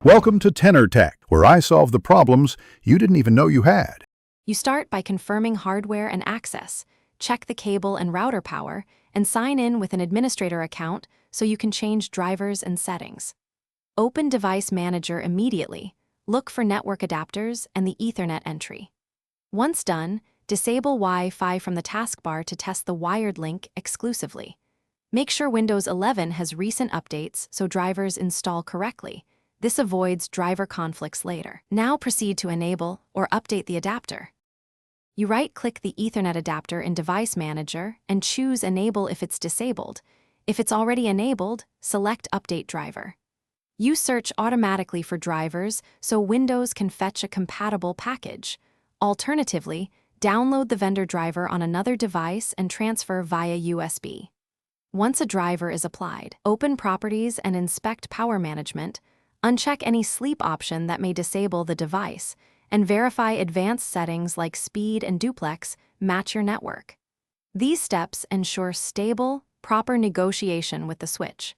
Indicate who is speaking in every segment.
Speaker 1: Welcome to Tenor Tech, where I solve the problems you didn't even know you had.
Speaker 2: You start by confirming hardware and access, check the cable and router power, and sign in with an administrator account so you can change drivers and settings. Open Device Manager immediately. Look for network adapters and the Ethernet entry. Once done, disable Wi-Fi from the taskbar to test the wired link exclusively. Make sure Windows 11 has recent updates so drivers install correctly. This avoids driver conflicts later. Now proceed to enable or update the adapter. You right-click the Ethernet adapter in Device Manager and choose Enable if it's disabled. If it's already enabled, select Update Driver. You search automatically for drivers so Windows can fetch a compatible package. Alternatively, download the vendor driver on another device and transfer via USB. Once a driver is applied, open Properties and inspect Power Management. Uncheck any sleep option that may disable the device, and verify advanced settings like speed and duplex match your network. These steps ensure stable, proper negotiation with the switch.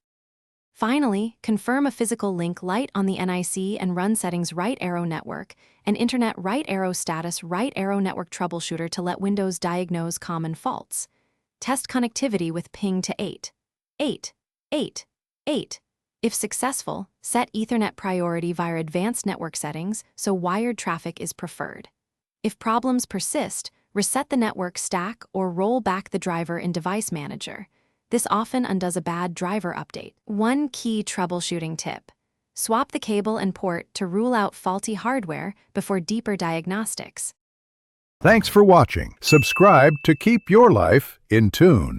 Speaker 2: Finally, confirm a physical link light on the NIC and run settings right arrow network and Internet right arrow status right arrow network troubleshooter to let Windows diagnose common faults. Test connectivity with ping to 8. If successful, set Ethernet priority via advanced network settings so wired traffic is preferred. If problems persist, reset the network stack or roll back the driver in Device Manager. This often undoes a bad driver update. One key troubleshooting tip: swap the cable and port to rule out faulty hardware before deeper diagnostics.
Speaker 1: Thanks for watching. Subscribe to keep your life in tune.